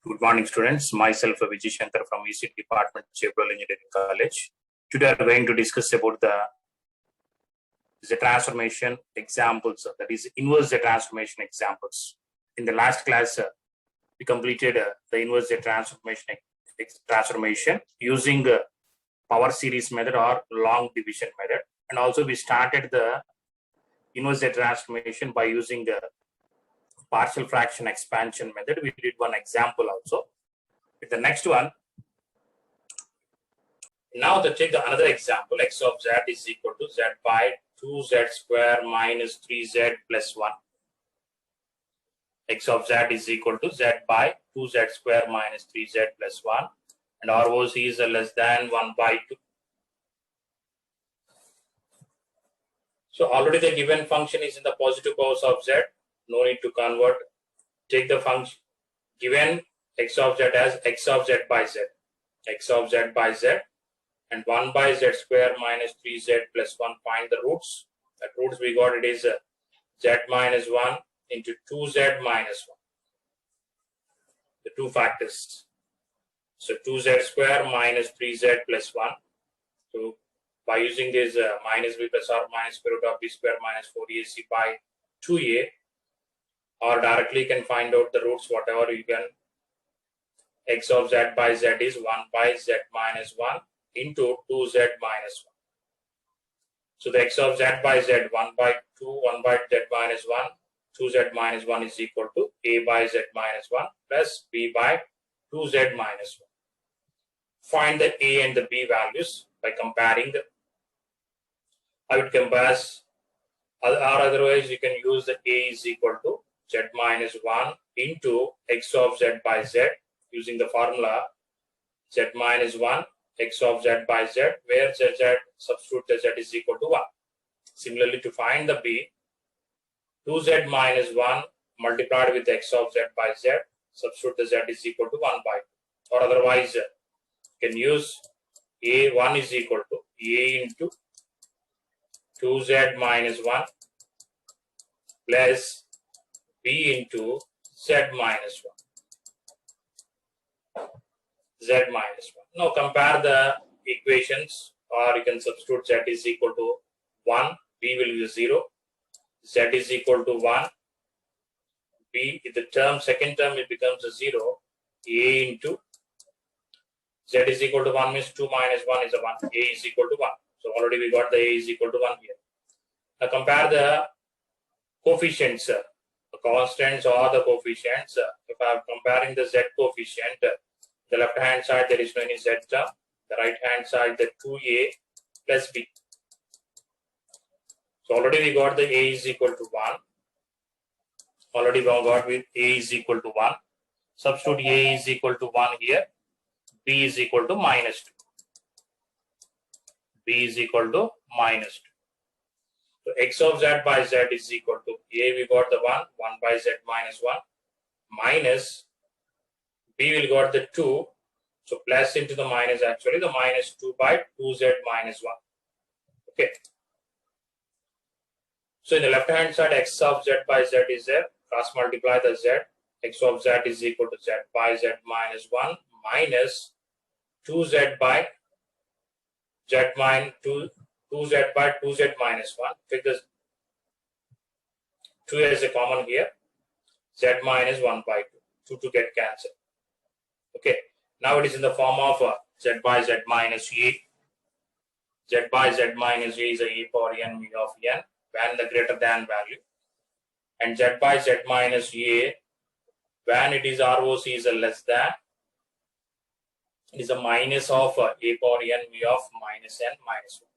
Good morning, students. Myself, Vijay Shankar from EC Department, Chevrolet Engineering College. Today, we are going to discuss about the transformation examples, that is, inverse transformation examples. In the last class, we completed the inverse transformation using power series method or long division method, and also we started the inverse transformation by using the partial fraction expansion method. We did one example also. With the next one, now take another example. X of z is equal to z by 2z square minus 3z plus 1. X of z is equal to z by 2z square minus 3z plus 1, and ROC is less than 1 by 2. So already the given function is in the positive powers of z. No need to convert. Take the function given x of z as x of z by z, x of z by z, and 1 by z square minus 3z plus 1. Find the roots. The roots we got, it is z minus 1 into 2z minus 1. The two factors. So 2z square minus 3z plus 1. So by using this minus b plus r minus square root of b square minus 4ac by 2a, or directly you can find out the roots, whatever you can. X of z by z is 1 by z minus 1 into 2z minus 1. So the x of z by z, 1 by 2, 1 by z minus 1, 2z minus 1 is equal to a by z minus 1 plus b by 2z minus 1. Find the a and the b values by comparing the. I would compare, or otherwise you can use the a is equal to z minus 1 into x of z by z using the formula z minus 1 x of z by z, where z substitute the z is equal to 1. Similarly, to find the b, 2z minus 1 multiplied with x of z by z, substitute the z is equal to 1 by 2. Or otherwise, you can use a1 is equal to a into 2z minus 1 plus b into z minus 1. Z minus 1. Now compare the equations, or you can substitute z is equal to 1, b will be 0, z is equal to 1, b, the term, second term, it becomes a 0, a into z is equal to 1 means 2 minus 1 is a 1, a is equal to 1. So already we got the a is equal to 1 here. Now compare the coefficients, the constants or the coefficients. If I am comparing the z coefficient, the left hand side there is no any z term, the right hand side the 2a plus b. So already we got the a is equal to 1. Already we got with a is equal to 1. Substitute a is equal to 1 here. B is equal to minus 2. B is equal to minus 2. So x of z by z is equal to a, we got the 1 by z minus 1, minus b will got the 2. So plus into the minus, actually the minus 2 by 2z minus 1. Okay. So in the left hand side, x of z by z is there. Cross multiply the z. X of z is equal to z by z minus 1 minus 2z by z minus 2z by 2z minus 1. Take this 2 as a common here. Z minus 1 by 2. 2 to get cancelled. Okay. Now it is in the form of z by z minus a. Z by z minus a is a power n mu of n when the greater than value. And z by z minus a when it is ROC is a less than, it is a minus of a power n mu of minus n minus 1.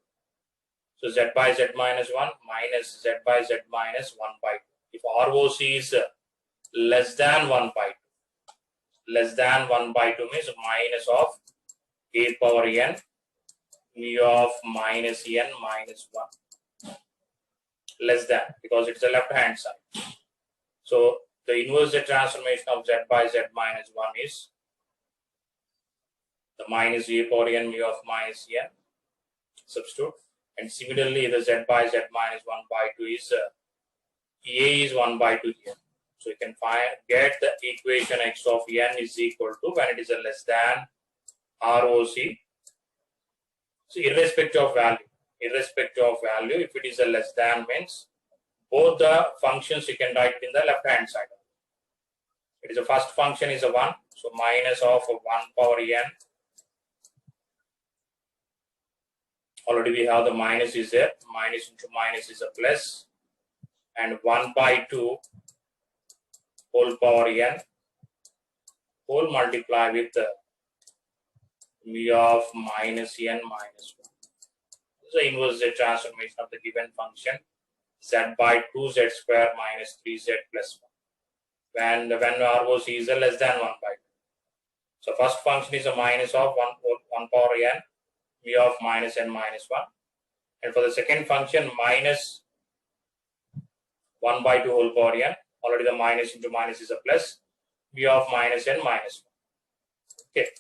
So z by z minus 1 minus z by z minus 1 by 2. If ROC is less than 1 by 2, less than 1 by 2 means minus of a power n mu of minus n minus 1. Less than, because it's the left hand side. So the inverse transformation of z by z minus 1 is the minus a power n mu of minus n. Substitute. And similarly, the z by z minus 1 by 2 is a is 1 by 2 here. So you can get the equation x of n is equal to, when it is a less than ROC. So irrespective of value, if it is a less than means both the functions you can write in the left hand side. It is the first function is a 1, so minus of 1 power n. Already we have the minus is there, minus into minus is a plus, and 1 by 2 whole power n whole multiply with the mu of minus n minus 1. This is the inverse z transformation of the given function z by 2z square minus 3z plus 1. When ROC is a less than 1 by 2. So first function is a minus of 1 power n mu of minus n minus 1. And for the second function, minus 1 by 2 whole power n. Already the minus into minus is a plus, mu of minus n minus 1. Okay.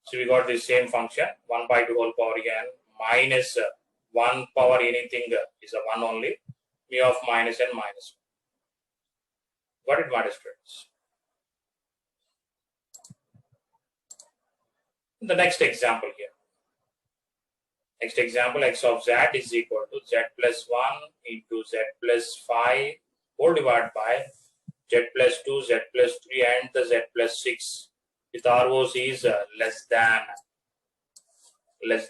So we got the same function, 1 by 2 whole power n minus 1 power anything is a 1 only, mu of minus n minus 1. Got it, my students? The next example here. Next example, x of z is equal to z plus 1 into z plus 5 whole divided by z plus 2, z plus 3 and the z plus 6 with ROC is less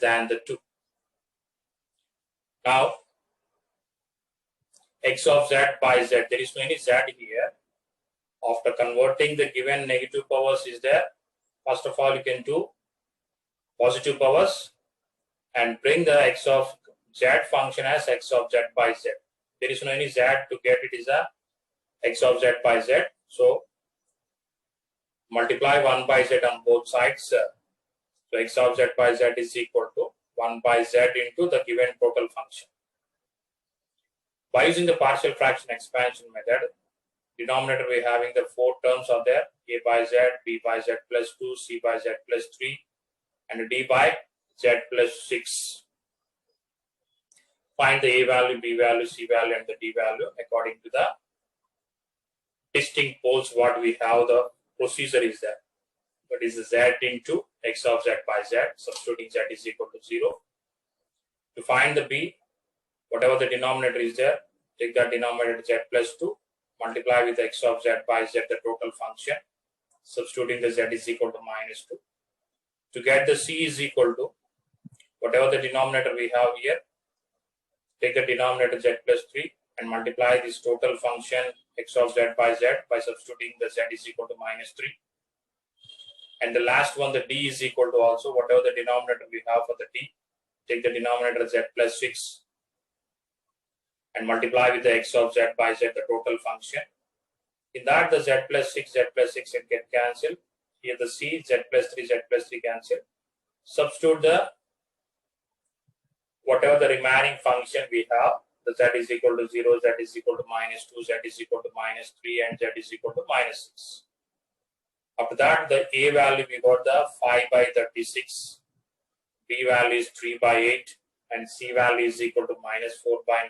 than the 2. Now, x of z by z, there is no any z here. After converting the given negative powers is there, first of all you can do positive powers and bring the x of z function as x of z by z. There is no any z to get it is a x of z by z. So multiply 1 by z on both sides. So x of z by z is equal to 1 by z into the given total function. By using the partial fraction expansion method, denominator we having the 4 terms are there, a by z, b by z plus 2, c by z plus 3 and d by z plus 6. Find the a value, b value, c value and the d value according to the distinct poles what we have. The procedure is there. That is z into x of z by z, substituting z is equal to 0. To find the b, whatever the denominator is there, take that denominator z plus 2, multiply with x of z by z, the total function, substituting the z is equal to minus 2. To get the c is equal to whatever the denominator we have here, take the denominator z plus 3 and multiply this total function x of z by substituting the z is equal to minus 3. And the last one, the d is equal to also whatever the denominator we have for the d, take the denominator z plus 6 and multiply with the x of z by z, the total function. In that the z plus 6 can get cancelled. Here the c, z plus 3 cancel. Substitute the whatever the remaining function we have, the z is equal to 0, z is equal to minus 2, z is equal to minus 3 and z is equal to minus 6. After that, the a value we got the 5 by 36, b value is 3 by 8 and c value is equal to minus 4 by 9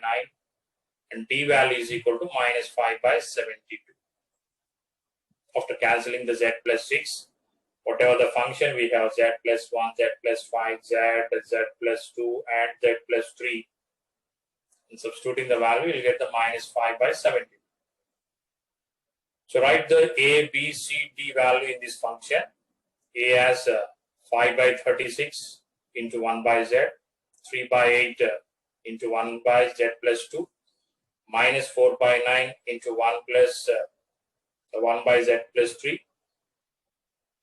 and d value is equal to minus 5 by 72. After cancelling the z plus 6, whatever the function we have, z plus 1, z plus 5, z plus 2 and z plus 3, and substituting the value, you'll get the minus 5 by 70. So write the a, b, c, d value in this function. A as 5 by 36 into 1 by z, 3 by 8 into 1 by z plus 2, minus 4 by 9 into 1 plus 1 by z plus 3,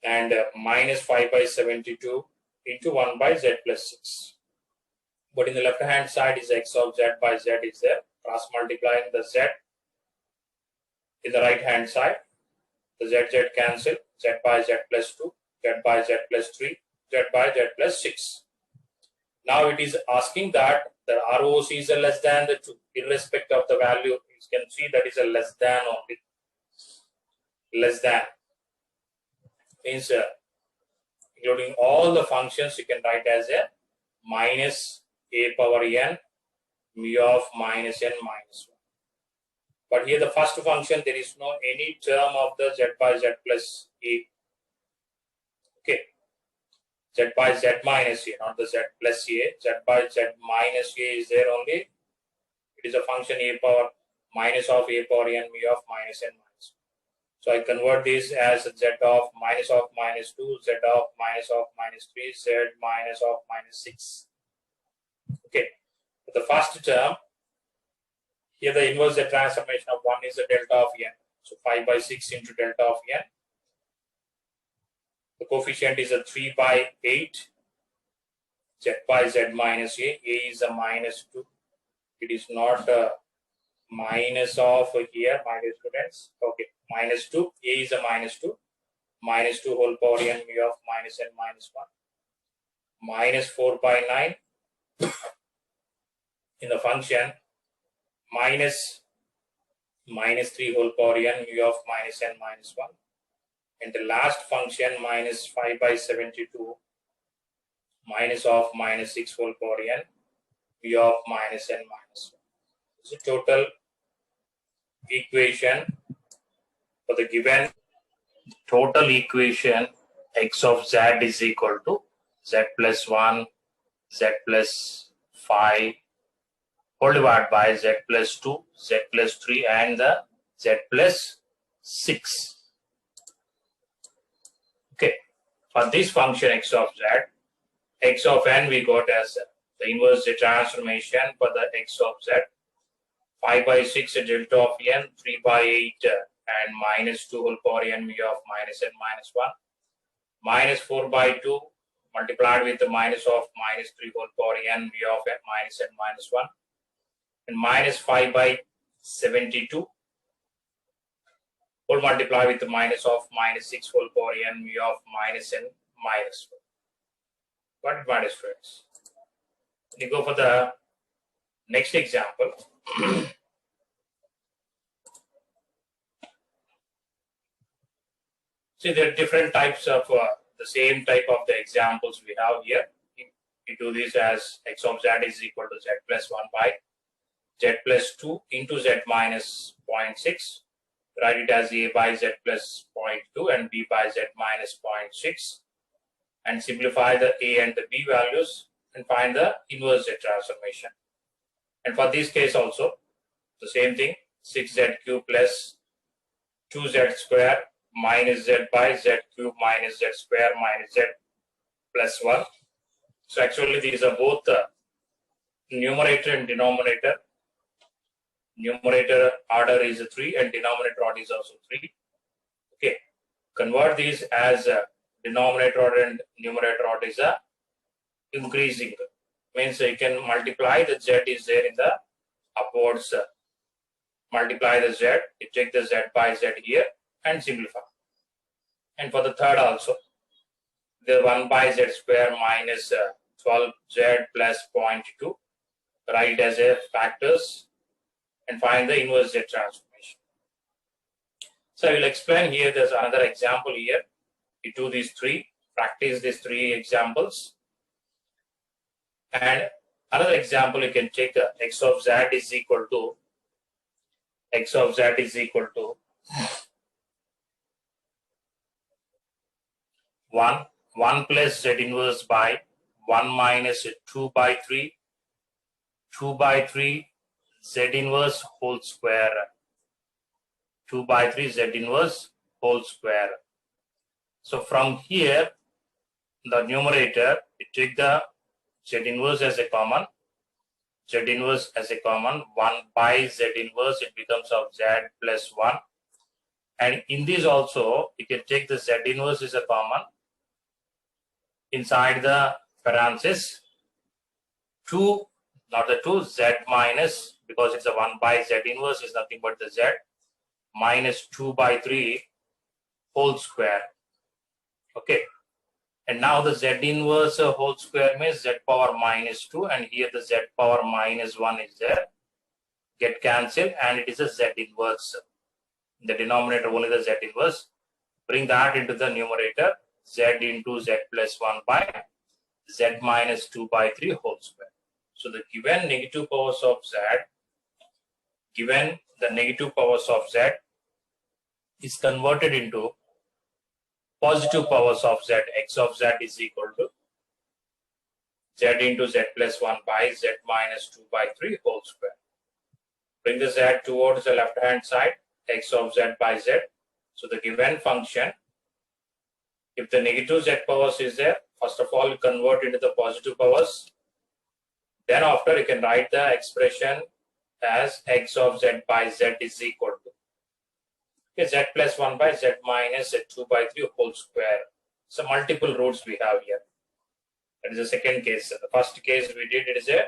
and minus 5 by 72 into 1 by z plus 6. But in the left hand side is x of z by z is there. Cross multiplying the z in the right hand side. The z cancel. Z by z plus 2, z by z plus 3, z by z plus 6. Now it is asking that the ROC is a less than the 2. Irrespective of the value, you can see that is a less than only. Less than means including all the functions you can write as a minus a power n mu of minus n minus 1. But here the first function, there is no any term of the z by z plus a. Okay, z by z minus a, not the z plus a. Z by z minus a is there only. It is a function a power minus of a power n mu of minus n minus. So I convert this as z of minus 2, z of minus 3, z minus of minus 6. Okay, the first term, here the inverse the transformation of 1 is the delta of n. So 5 by 6 into delta of n. The coefficient is a 3 by 8. Z by z minus a. A is a minus 2. It is not a minus of here, my dear students. Okay, minus 2. A is a minus 2. Minus 2 whole power n mu of minus n minus 1. Minus 4 by 9. In the function, minus 3 whole power n mu of minus n minus 1. And the last function, minus 5 by 72, minus of minus 6 whole power n mu of minus n minus 1. This is the total equation for the given total equation x of z is equal to z plus 1, z plus 5 whole divided by z plus 2, z plus 3 and the z plus 6. Okay, for this function x of z, x of n we got as the inverse transformation for the x of z. 5 by 6 delta of n, 3 by 8 and minus 2 whole power n mu of minus n minus 1. Minus 4 by 2 multiplied with the minus of minus 3 whole power n mu of n minus n minus 1. And minus 5 by 72 whole multiplied with the minus of minus 6 whole power n mu of minus n minus 1. What minus friends? We go for the next example. See, there are different types of the same type of the examples we have here. We do this as x of z is equal to z plus 1 by z plus 2 into z minus 0.6. Write it as a by z plus 0.2 and b by z minus 0.6. And simplify the a and the b values and find the inverse z transformation. And for this case also, the same thing, 6z cube plus 2z square minus z by z cube minus z square minus z plus 1. So actually these are both numerator and denominator. Numerator order is 3 and denominator order is also 3. Okay, convert these as denominator order and numerator order is increasing. Means you can multiply the z is there in the upwards. Multiply the z, you take the z by z here and simplify. And for the third also, the 1 by z square minus 12z plus 0.2, write as a factors and find the inverse z transformation. So I will explain here. There's another example here. You do these three, practice these three examples. And another example, you can take x of z is equal to 1 plus z inverse by 1 minus 2 by 3 z inverse whole square, 2 by 3 z inverse whole square. So from here, the numerator, you take the z inverse as a common, 1 by z inverse, it becomes of z plus 1. And in this also, you can take the z inverse as a common. Inside the parenthesis, 2, not the 2, z minus, because it's a 1 by z inverse is nothing but the z, minus 2 by 3 whole square. Okay. And now the z inverse whole square means z power minus 2, and here the z power minus 1 is there. Get cancelled, and it is a z inverse. In the denominator only the z inverse. Bring that into the numerator, z into z plus 1 by z minus 2 by 3 whole square. So the given negative powers of z, given the negative powers of z is converted into positive powers of z, x of z is equal to z into z plus 1 by z minus 2 by 3 whole square. Bring the z towards the left hand side, x of z by z. So the given function, if the negative z powers is there, first of all convert into the positive powers. Then after you can write the expression as x of z by z is equal to z plus 1 by z minus z 2 by 3 whole square. So multiple roots we have here. That is the second case. The first case we did, it is a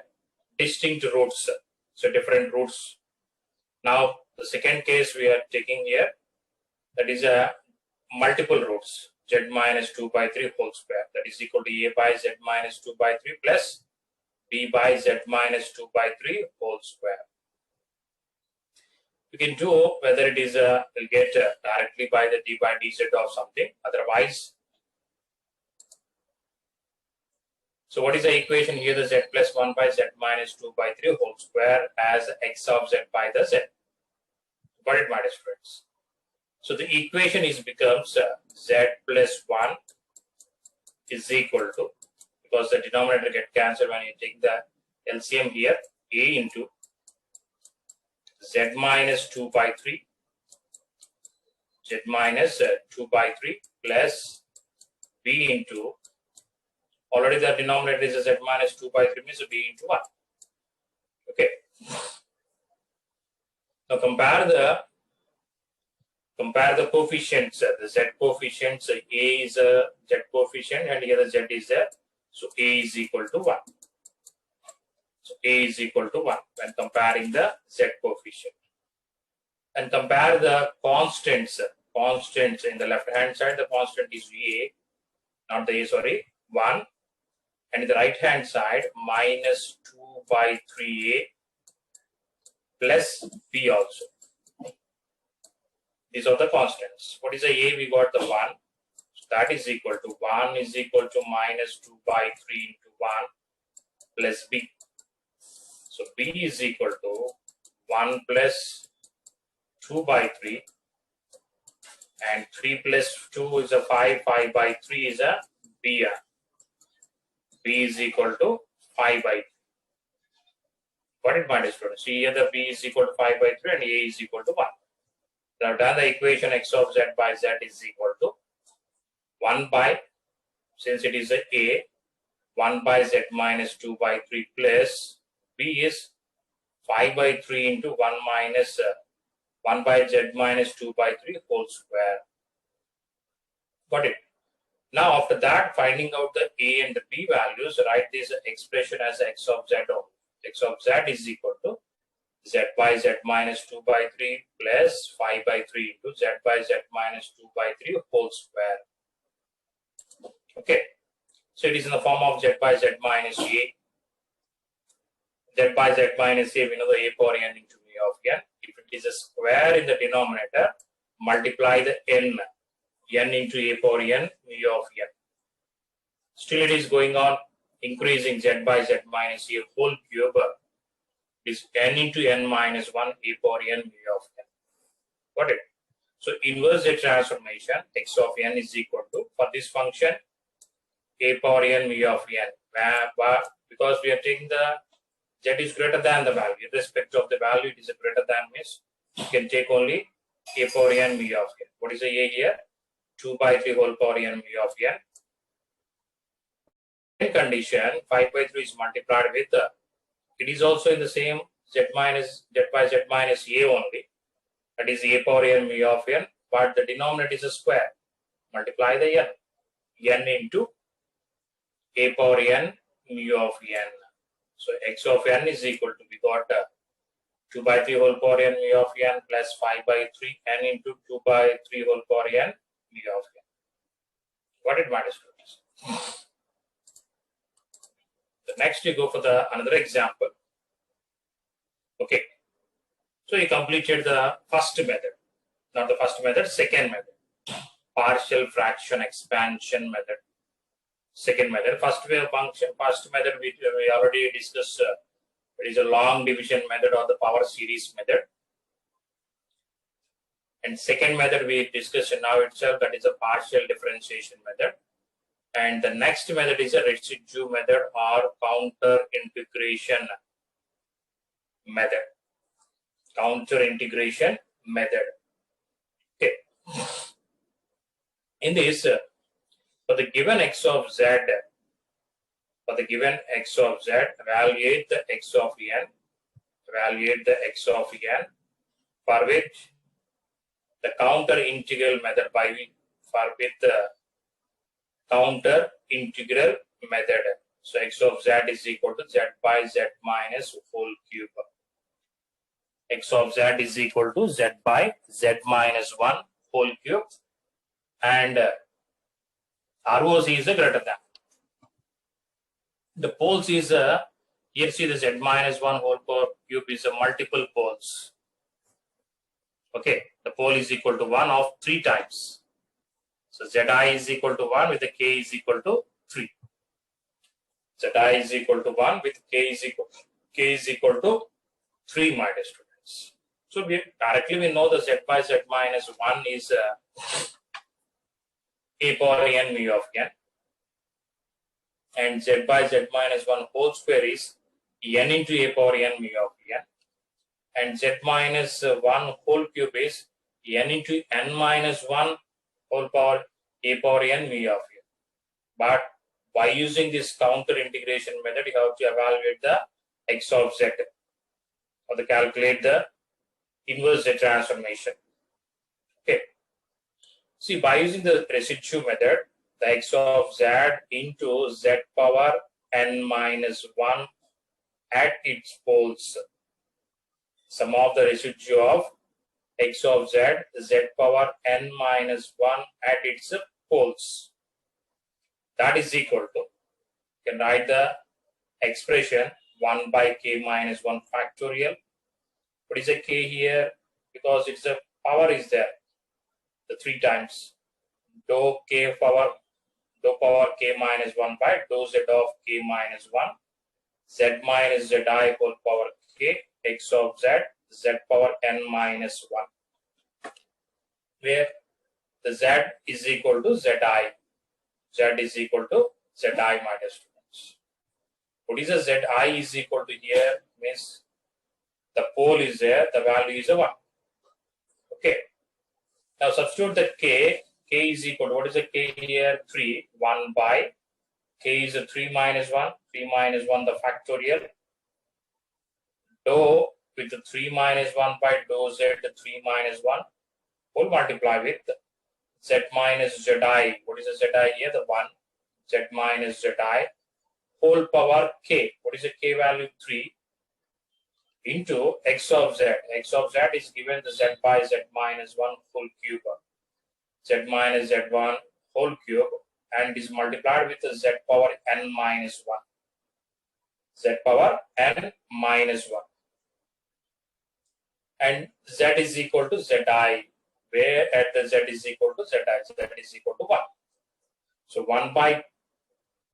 distinct roots. So different roots. Now the second case we are taking here, that is a multiple roots. Z minus 2 by 3 whole square. That is equal to a by z minus 2 by 3 plus b by z minus 2 by 3 whole square. You can do whether it is will get directly by the d by dz or something. Otherwise, so what is the equation here? The z plus 1 by z minus 2 by 3 whole square as x of z by the z. Got it, my dear friends? So the equation is becomes z plus 1 is equal to, because the denominator get cancelled when you take the LCM here, a into z minus 2 by 3, z minus 2 by 3 plus b into, already the denominator is z minus 2 by 3 means b into 1. Okay. Now compare the coefficients, the z coefficients. A is a z coefficient and here the z is there. So a is equal to 1. So a is equal to 1 when comparing the z coefficient. And compare the constants. Constants in the left hand side, the constant is a, not the a, sorry, 1. And in the right hand side, minus 2 by 3a plus b also. These are the constants. What is the a? We got the 1. So that is equal to 1 is equal to minus 2 by 3 into 1 plus b. So b is equal to 1 plus 2 by 3 and 3 plus 2 is a 5, 5 by 3 is a b. B is equal to 5 by 3. What it minus students? See here the b is equal to 5 by 3 and a is equal to 1. Now done the equation x of z by z is equal to 1 by, since it is a 1 by z minus 2 by 3 plus b is 5 by 3 into 1 minus 1 by z minus 2 by 3 whole square. Got it? Now after that, finding out the a and the b values, write this expression as x of z only. X of z is equal to z by z minus 2 by 3 plus 5 by 3 into z by z minus 2 by 3 whole square. Okay. So it is in the form of z by z minus a. Z by z minus a, we know the a power n into mu of n. If it is a square in the denominator, multiply the n into a power n mu of n. Still it is going on increasing z by z minus a whole cube is n into n minus 1 a power n mu of n. Got it? So inverse Z transformation x of n is equal to, for this function, a power n mu of n. Because we are taking the z is greater than the value. Irrespective of the value, it is a greater than means you can take only a power n mu of n. What is the a here? 2 by 3 whole power n mu of n. In condition, 5 by 3 is multiplied with it is also in the same z by z minus a only. That is a power n mu of n, but the denominator is a square. Multiply the n into a power n mu of n. So x of n is equal to, we got 2 by 3 whole power n mu of n plus 5 by 3 n into 2 by 3 whole power n mu of n. What it matters to us. The next you go for the another example. Okay. So you completed the first method. Not the first method, second method. Partial fraction expansion method. Second method. First method we already discussed. It is a long division method or the power series method. And second method we discussed now itself, that is a partial differentiation method. And the next method is a residue method or counter integration method. Counter integration method. Okay. In this, for the given x of z, evaluate the x of n, for which the counter integral method So x of z is equal to z by z minus whole cube. X of z is equal to z by z minus 1 whole cube, and ROC is greater than. The poles is here see the z minus 1 whole cube is a multiple poles. Okay, the pole is equal to 1 of 3 times. So Zi is equal to 1 with the k is equal to 3. Zi is equal to 1 with k is equal to 3, my dear students. So we know the z by z minus 1 is a power n mu of n, and z by z minus 1 whole square is n into a power n mu of n, and z minus 1 whole cube is n into n minus 1 whole power a power n mu of n. But by using this counter integration method, you have to evaluate the x of z, or to calculate the inverse z transformation. Okay. See, by using the residue method, the x of z into z power n minus 1 at its poles, sum of the residue of x of z, z power n minus 1 at its poles, that is equal to, you can write the expression 1 by k minus 1 factorial. What is a k here? Because it's a power is there, the 3 times dou power k minus 1 by dou z of k minus 1, z minus zi whole power k, x of z, z power n minus 1, where the z is equal to zi. Z is equal to zi, my dear students. What is a zi is equal to here? Means the pole is there, the value is a 1. Okay. Now substitute the k is equal to, what is the k here? 3, 1 by, k is a 3 minus 1, the factorial, dou with the 3 minus 1 by dou z, the 3 minus 1, whole multiply with z minus zi. What is the zi here? The 1, z minus zi, whole power k. What is the k value? 3 into x of z. X of z is given the z by z minus 1 whole cube, z minus z1 whole cube, and is multiplied with the z power n minus 1. Z power n minus 1. And z is equal to zi, where at the z is equal to zi, z is equal to 1. So 1 by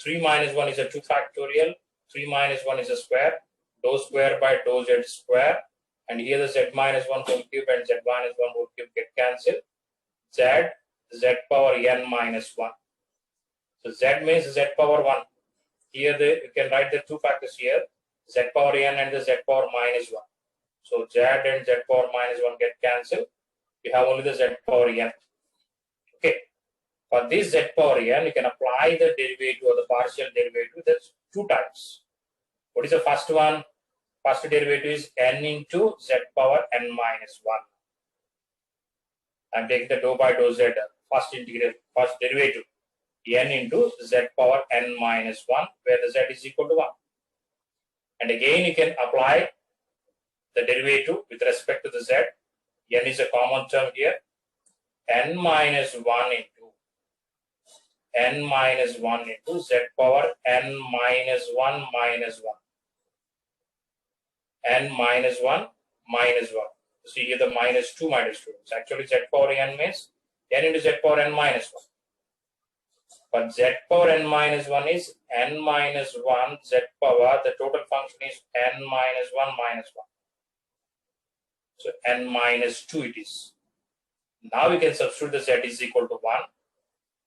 3 minus 1 is a 2 factorial, 3 minus 1 is a square, dou square by dou z square, and here the z minus 1 whole cube and z minus 1 whole cube get cancelled, z power n minus 1. So z means z power 1. Here you can write the 2 factors here, z power n and the z power minus 1. So z and z power minus 1 get cancelled. You have only the z power n. Okay. For this z power n, you can apply the derivative or the partial derivative. That's 2 times. What is the first one? First derivative is n into z power n minus 1. I'm taking the dou by dou z, first derivative, n into z power n minus 1, where the z is equal to 1. And again, you can apply the derivative with respect to the z. N is a common term here. N minus 1 into z power n minus 1 minus 1. N minus 1 minus 1. See here the minus 2 minus students. Actually, z power n means n into z power n minus 1. But z power n minus 1 is n minus 1 z power, the total function is n minus 1 minus 1. So n minus 2 it is. Now we can substitute the z is equal to 1.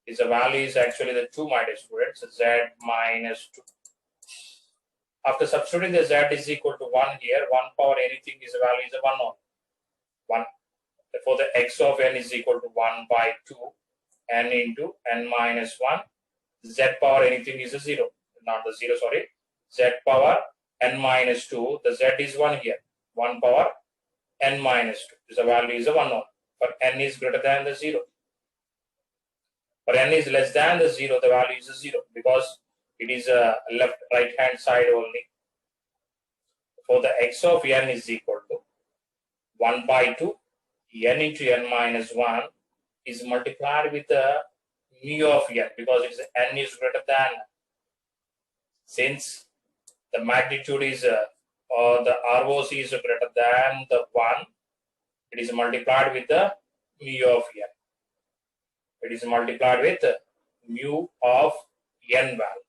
Is the value is actually the 2, my dear students, z minus 2. After substituting the z is equal to 1 here, 1 power anything is the value is a 1 on 1. Therefore, the x of n is equal to 1 by 2 n into n minus 1. Z power anything is a 0. Not the 0, sorry. Z power n minus 2. The z is 1 here. 1 power n minus 2. The value is a 1 on. For n is greater than the 0. For n is less than the 0, the value is a 0 because it is a left right hand side only. For the x of n is equal to 1 by 2 n into n minus 1 is multiplied with the mu of n because it is n is greater than, since the magnitude is or the ROC is greater than the 1, it is multiplied with the mu of n. It is multiplied with mu of n value.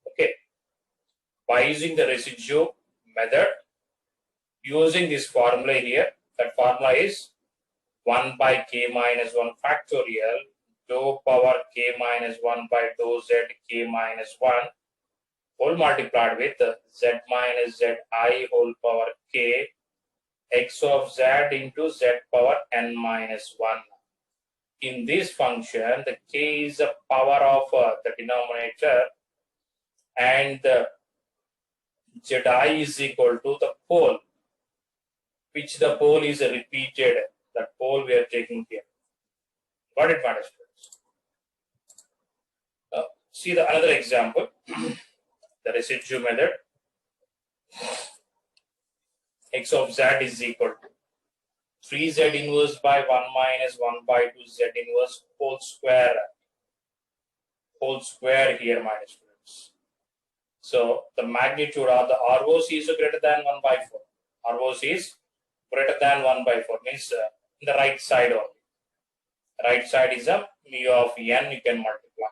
Okay. By using the residue method, using this formula here, that formula is 1 by k minus 1 factorial dou power k minus 1 by dou z k minus 1 whole multiplied with z minus zi whole power k x of z into z power n minus 1. In this function, the k is the power of the denominator and the zi is equal to the pole, which the pole is repeated. That pole we are taking here. Got it, my students? See the another example, the residue method. X of z is equal to 3z inverse by 1 minus 1 by 2 z inverse whole square here, my students. So the magnitude of the ROC is greater than 1 by 4. ROC is greater than 1 by 4 means in the right side only. Right side is a mu of n, you can multiply.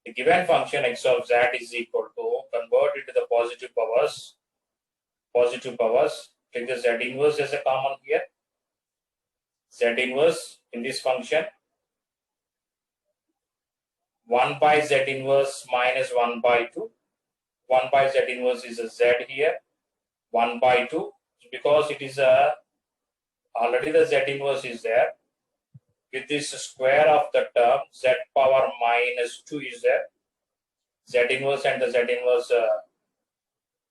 The given function x of z is equal to, convert it to the positive powers. Take the z inverse as a common here. Z inverse in this function 1 by z inverse minus 1 by 2. 1 by z inverse is a z here. 1 by 2 because it is a already the z inverse is there. With this square of the term, z power minus 2 is there. Z inverse and the z inverse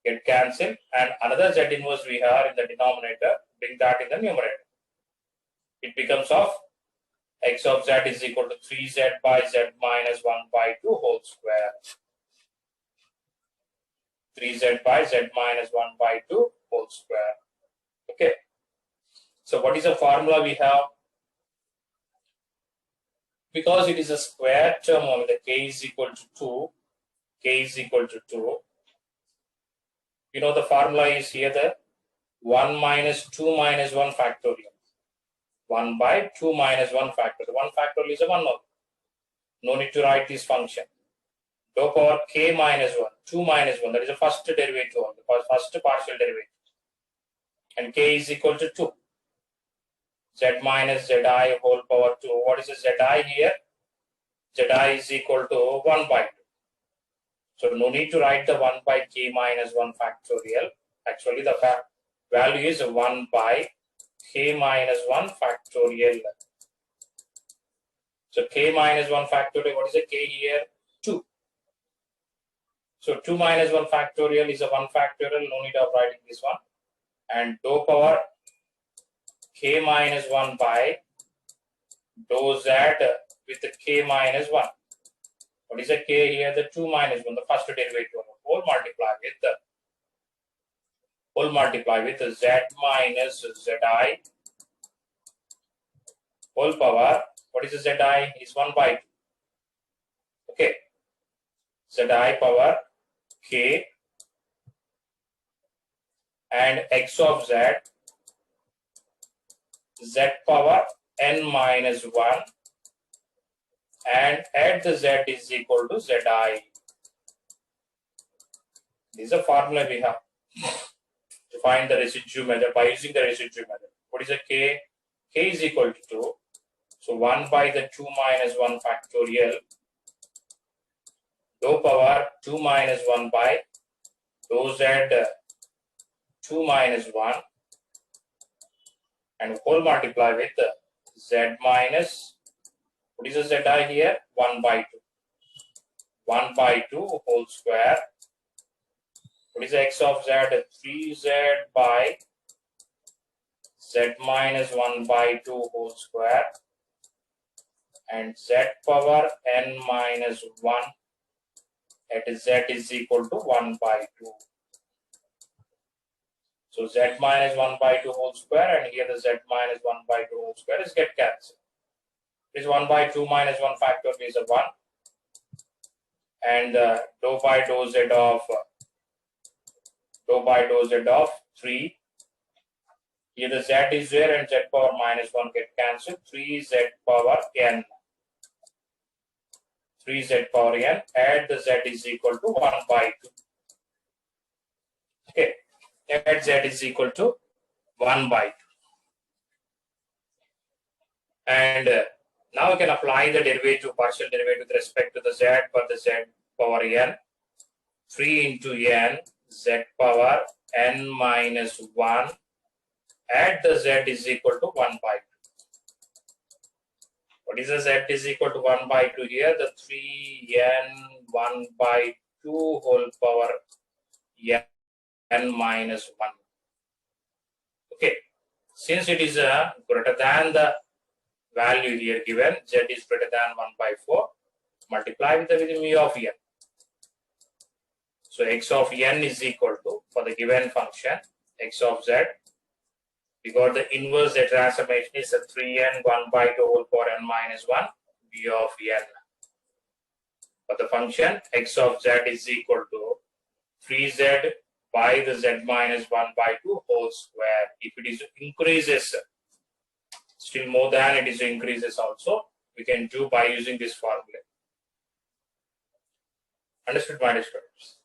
get cancelled, and another z inverse we have in the denominator, bring that in the numerator. It becomes of x of z is equal to 3z by z minus 1 by 2 whole square. 3z by z minus 1 by 2 whole square. Okay. So what is the formula we have? Because it is a square term only, the k is equal to 2. K is equal to 2. You know the formula is here the 1 minus 2 minus 1 factorial. 1 by 2 minus 1 factorial. 1 factorial is a 1 only. No need to write this function. Dou power k minus 1. 2 minus 1. That is the first derivative only. First partial derivative. And k is equal to 2. Z minus zi whole power 2. What is the zi here? Zi is equal to 1 by 2. So no need to write the 1 by k minus 1 factorial. Actually the value is 1 by k minus 1 factorial. So k minus 1 factorial, what is the k here? 2. So 2 minus 1 factorial is a 1 factorial. No need of writing this one. And dou power k minus 1 by dou z with the k minus 1. What is the k here? The 2 minus 1, the first derivative. Whole multiply with the z minus zi whole power. What is the zi? Is 1 by 2. Okay. Zi power k and x of z, z power n minus 1, and add the z is equal to zi. This is a formula we have to find the residue method by using the residue method. What is the k? k is equal to 2. So 1 by the 2 minus 1 factorial dou power 2 minus 1 by dou z 2 minus 1 and whole multiply with z minus, what is the zi here? 1 by 2. 1 by 2 whole square. What is the x of z? 3z by z minus 1 by 2 whole square and z power n minus 1 at z is equal to 1 by 2. So z minus 1 by 2 whole square and here the z minus 1 by 2 whole square is get cancelled. This 1 by 2 minus 1 factorial is a 1 and dou by dou z of 3. Here the z is there and z power minus 1 get cancelled. 3z power n. 3z power n. Add the z is equal to 1 by 2. Okay. Add z is equal to 1 by 2. And now we can apply the derivative, partial derivative with respect to the z for the z power n. 3 into n z power n minus 1. Add the z is equal to 1 by 2. What is the z is equal to 1 by 2 here? The 3n 1 by 2 whole power n minus 1. Okay. Since it is greater than the value here given, z is greater than 1 by 4, multiply with the mu of n. So x of n is equal to, for the given function, x of z, we got the inverse Z transformation is a 3n 1 by 2 whole power n minus 1 b of n. For the function x of z is equal to 3z by the z minus 1 by 2 whole square. If it is increases, still more than it is increases also, we can do by using this formula. Understood, my dear students?